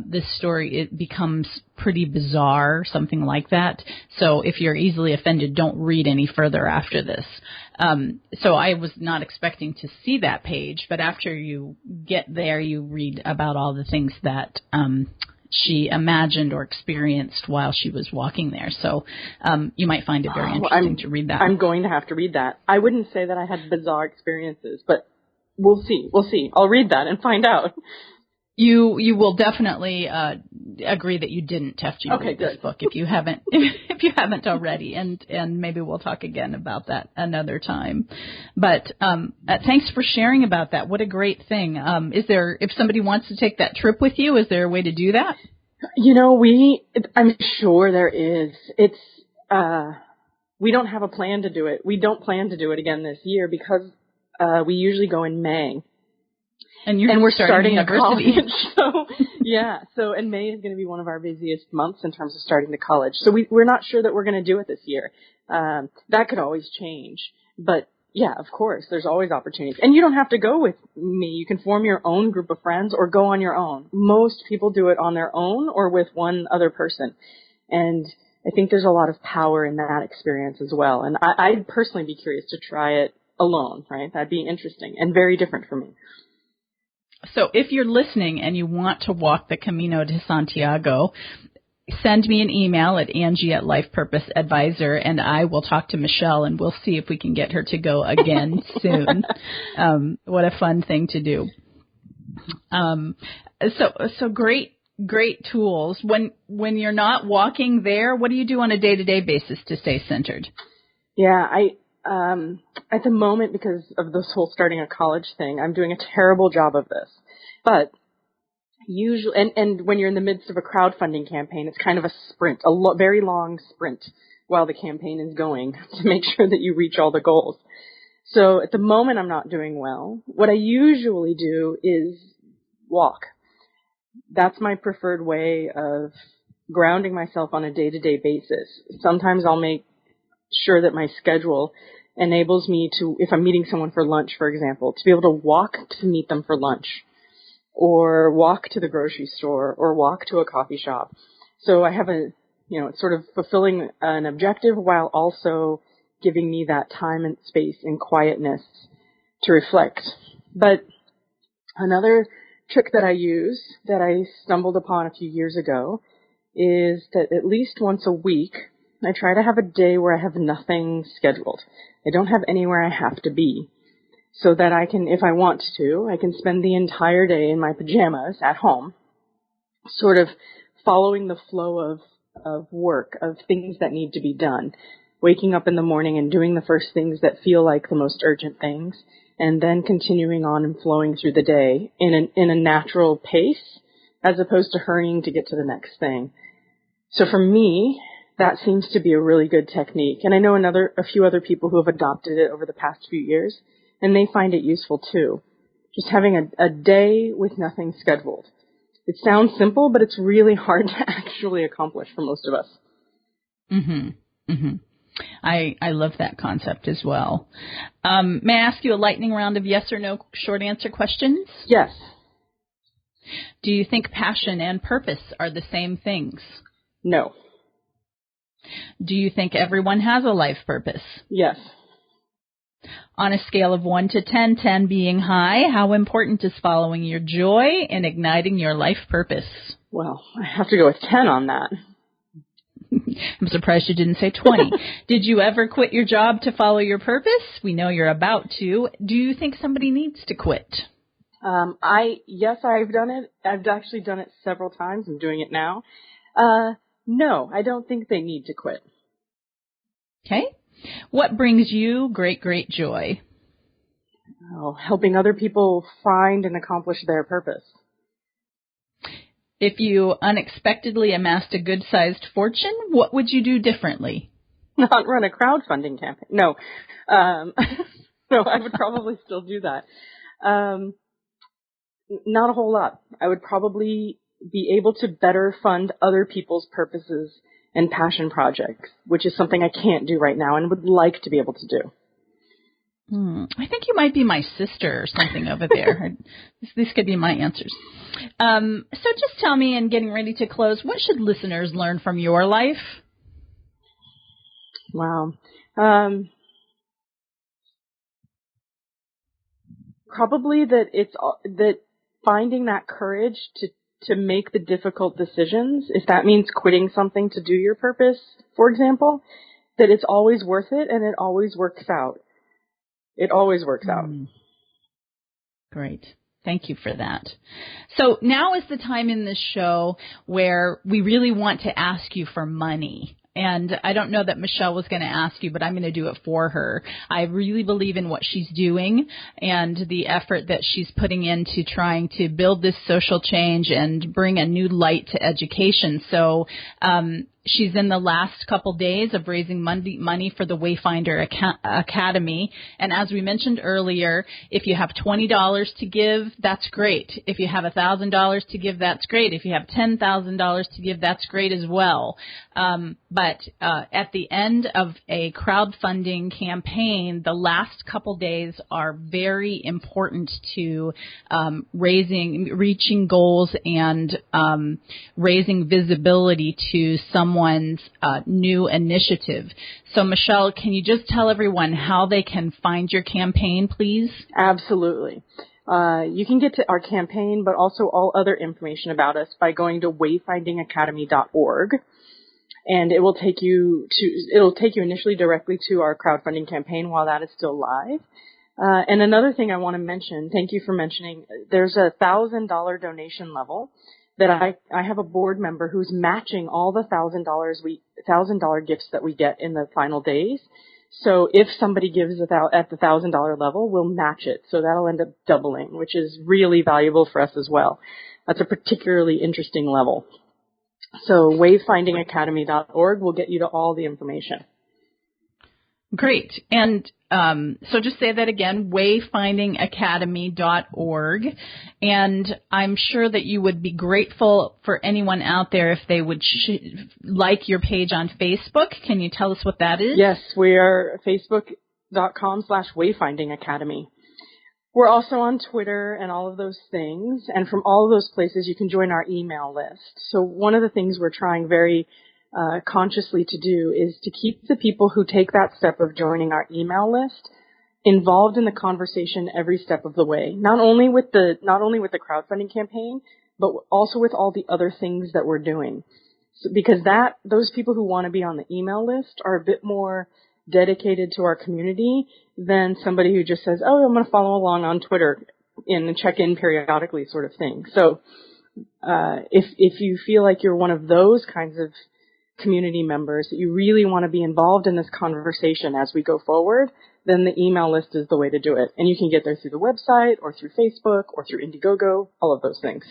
Speaker 1: this story, it becomes pretty bizarre, something like that. So if you're easily offended, don't read any further after this. So I was not expecting to see that page, but after you get there, you read about all the things that she imagined or experienced while she was walking there. So you might find it very interesting to read that.
Speaker 2: I'm going to have to read that. I wouldn't say that I had bizarre experiences, but we'll see. We'll see. I'll read that and find out.
Speaker 1: You will definitely agree that you didn't after you read this book if you haven't already, and maybe we'll talk again about that another time. But thanks for sharing about that. What a great thing. Is there, if somebody wants to take that trip with you, is there a way to do that?
Speaker 2: You know, I'm sure there is. We don't have a plan to do it. We don't plan to do it again this year because we usually go in May. And we're starting a college. And May is going to be one of our busiest months in terms of starting the college. So we're not sure that we're going to do it this year. That could always change. But yeah, of course, there's always opportunities. And you don't have to go with me. You can form your own group of friends or go on your own. Most people do it on their own or with one other person. And I think there's a lot of power in that experience as well. And I'd personally be curious to try it alone, right? That'd be interesting and very different for me.
Speaker 1: So if you're listening and you want to walk the Camino de Santiago, send me an email at Angie@LifePurposeAdvisor, and I will talk to Michelle, and we'll see if we can get her to go again soon. What a fun thing to do. So great tools. When you're not walking there, what do you do on a day-to-day basis to stay centered?
Speaker 2: Yeah, at the moment, because of this whole starting a college thing, I'm doing a terrible job of this. But usually, and when you're in the midst of a crowdfunding campaign, it's kind of a sprint, very long sprint while the campaign is going to make sure that you reach all the goals. So at the moment, I'm not doing well. What I usually do is walk. That's my preferred way of grounding myself on a day-to-day basis. Sometimes I'll make sure that my schedule enables me to, if I'm meeting someone for lunch, for example, to be able to walk to meet them for lunch, or walk to the grocery store, or walk to a coffee shop. So I have it's sort of fulfilling an objective while also giving me that time and space and quietness to reflect. But another trick that I use that I stumbled upon a few years ago is that at least once a week, I try to have a day where I have nothing scheduled. I don't have anywhere I have to be, so that I can, if I want to, I can spend the entire day in my pajamas at home, sort of following the flow of work, of things that need to be done, waking up in the morning and doing the first things that feel like the most urgent things, and then continuing on and flowing through the day in a natural pace, as opposed to hurrying to get to the next thing. So for me, that seems to be a really good technique. And I know a few other people who have adopted it over the past few years, and they find it useful too. Just having a day with nothing scheduled. It sounds simple, but it's really hard to actually accomplish for most of us.
Speaker 1: Mm-hmm. Mm-hmm. I love that concept as well. May I ask you a lightning round of yes or no short answer questions?
Speaker 2: Yes.
Speaker 1: Do you think passion and purpose are the same things?
Speaker 2: No.
Speaker 1: Do you think everyone has a life purpose?
Speaker 2: Yes.
Speaker 1: On a scale of 1 to 10, 10 being high, how important is following your joy and igniting your life purpose?
Speaker 2: Well, I have to go with 10 on that.
Speaker 1: I'm surprised you didn't say 20. Did you ever quit your job to follow your purpose? We know you're about to. Do you think somebody needs to quit?
Speaker 2: Yes, I've done it. I've actually done it several times. I'm doing it now. No, I don't think they need to quit.
Speaker 1: Okay. What brings you great, great joy?
Speaker 2: Oh, helping other people find and accomplish their purpose.
Speaker 1: If you unexpectedly amassed a good-sized fortune, what would you do differently?
Speaker 2: Not run a crowdfunding campaign. No. No, I would probably still do that. Not a whole lot. I would probably be able to better fund other people's purposes and passion projects, which is something I can't do right now and would like to be able to do.
Speaker 1: I think you might be my sister or something over there. These could be my answers. So just tell me, and getting ready to close, what should listeners learn from your life?
Speaker 2: Wow. Probably that finding that courage to make the difficult decisions, if that means quitting something to do your purpose, for example, that it's always worth it and it always works out. It always works out.
Speaker 1: Great. Thank you for that. So now is the time in this show where we really want to ask you for money. And I don't know that Michelle was going to ask you, but I'm going to do it for her. I really believe in what she's doing and the effort that she's putting into trying to build this social change and bring a new light to education. So she's in the last couple days of raising money for the Wayfinding Academy. And as we mentioned earlier, if you have $20 to give, that's great. If you have $1,000 to give, that's great. If you have $10,000 to give, that's great as well. But at the end of a crowdfunding campaign, the last couple days are very important to reaching goals and raising visibility to someone's new initiative. So, Michelle, can you just tell everyone how they can find your campaign, please?
Speaker 2: Absolutely. You can get to our campaign, but also all other information about us by going to wayfindingacademy.org. And it'll take you initially directly to our crowdfunding campaign while that is still live. And another thing I want to mention, thank you for mentioning, there's a $1,000 donation level that I have a board member who's matching all the $1,000 gifts that we get in the final days. So if somebody gives at the $1,000 level, we'll match it. So that'll end up doubling, which is really valuable for us as well. That's a particularly interesting level. So wayfindingacademy.org will get you to all the information.
Speaker 1: Great. And so just say that again, wayfindingacademy.org. And I'm sure that you would be grateful for anyone out there if they would like your page on Facebook. Can you tell us what that is?
Speaker 2: Yes, we are facebook.com/wayfindingacademy. We're also on Twitter and all of those things. And from all of those places, you can join our email list. So one of the things we're trying very consciously to do is to keep the people who take that step of joining our email list involved in the conversation every step of the way. Not only with the crowdfunding campaign, but also with all the other things that we're doing. So, because those people who want to be on the email list are a bit more dedicated to our community than somebody who just says, "Oh, I'm going to follow along on Twitter and check in periodically," sort of thing. So, if you feel like you're one of those kinds of community members that you really want to be involved in this conversation as we go forward, then the email list is the way to do it. And you can get there through the website or through Facebook or through Indiegogo, all of those things.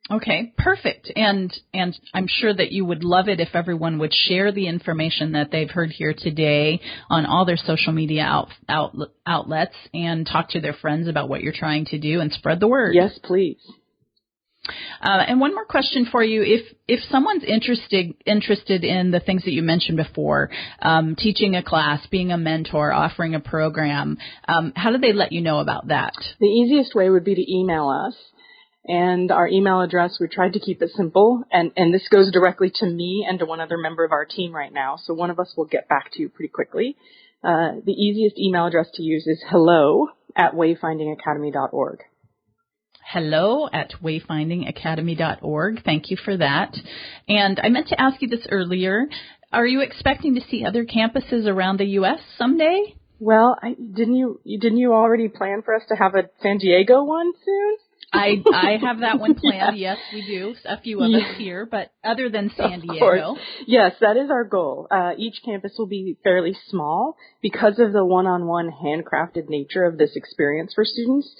Speaker 1: Okay, perfect. And I'm sure that you would love it if everyone would share the information that they've heard here today on all their social media outlets and talk to their friends about what you're trying to do and spread the word.
Speaker 2: Yes, please.
Speaker 1: And one more question for you. If someone's interested in the things that you mentioned before, teaching a class, being a mentor, offering a program, how do they let you know about that?
Speaker 2: The easiest way would be to email us. And our email address, we tried to keep it simple. And this goes directly to me and to one other member of our team right now. So one of us will get back to you pretty quickly. The easiest email address to use is hello@wayfindingacademy.org.
Speaker 1: hello@wayfindingacademy.org. Thank you for that. And I meant to ask you this earlier. Are you expecting to see other campuses around the U.S. someday?
Speaker 2: Well, didn't you already plan for us to have a San Diego one soon?
Speaker 1: I have that one planned. Yes, we do. A few of us here, but other than San Diego.
Speaker 2: Yes, that is our goal. Each campus will be fairly small because of the one-on-one handcrafted nature of this experience for students.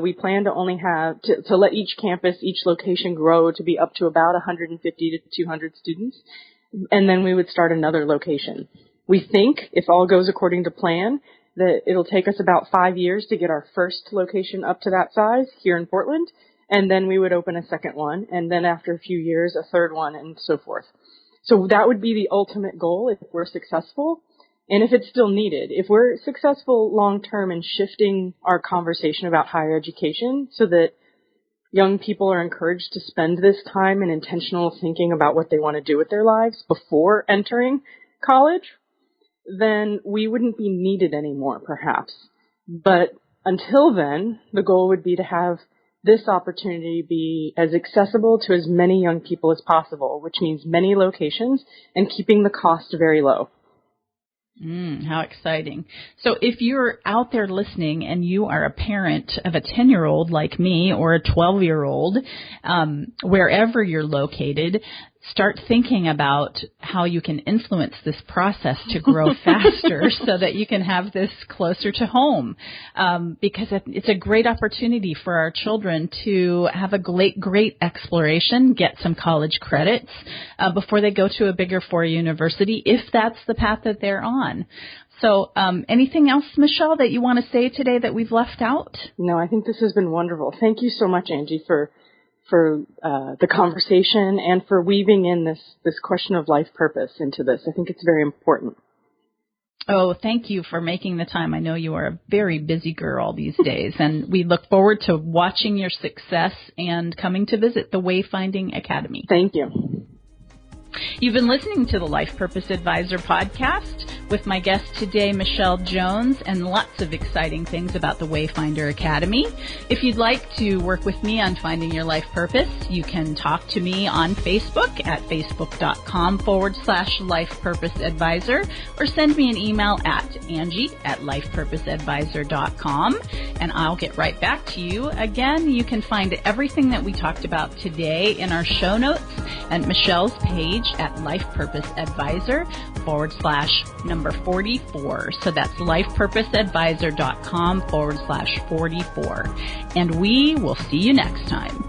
Speaker 2: We plan to only have to let each campus, each location grow to be up to about 150 to 200 students, and then we would start another location. We think, if all goes according to plan, that it'll take us about 5 years to get our first location up to that size here in Portland, and then we would open a second one, and then after a few years, a third one, and so forth. So that would be the ultimate goal if we're successful, and if it's still needed. If we're successful long-term in shifting our conversation about higher education so that young people are encouraged to spend this time in intentional thinking about what they want to do with their lives before entering college, then we wouldn't be needed anymore, perhaps. But until then, the goal would be to have this opportunity be as accessible to as many young people as possible, which means many locations and keeping the cost very low.
Speaker 1: How exciting. So if you're out there listening and you are a parent of a 10-year-old like me or a 12-year-old, wherever you're located, start thinking about how you can influence this process to grow faster so that you can have this closer to home. Because it's a great opportunity for our children to have a great exploration, get some college credits before they go to a bigger four-year university, if that's the path that they're on. So anything else, Michelle, that you want to say today that we've left out?
Speaker 2: No, I think this has been wonderful. Thank you so much, Angie, for the conversation and for weaving in this question of life purpose into this. I think it's very important.
Speaker 1: Oh, thank you for making the time. I know you are a very busy girl these days, and we look forward to watching your success and coming to visit the Wayfinding Academy.
Speaker 2: Thank you.
Speaker 1: You've been listening to the Life Purpose Advisor podcast with my guest today, Michelle Jones, and lots of exciting things about the Wayfinder Academy. If you'd like to work with me on finding your life purpose, you can talk to me on Facebook at facebook.com/lifepurposeadvisor or send me an email at Angie@lifepurposeadvisor.com, and I'll get right back to you. Again, you can find everything that we talked about today in our show notes at Michelle's page at lifepurposeadvisor.com/44. So that's lifepurposeadvisor.com/44. And we will see you next time.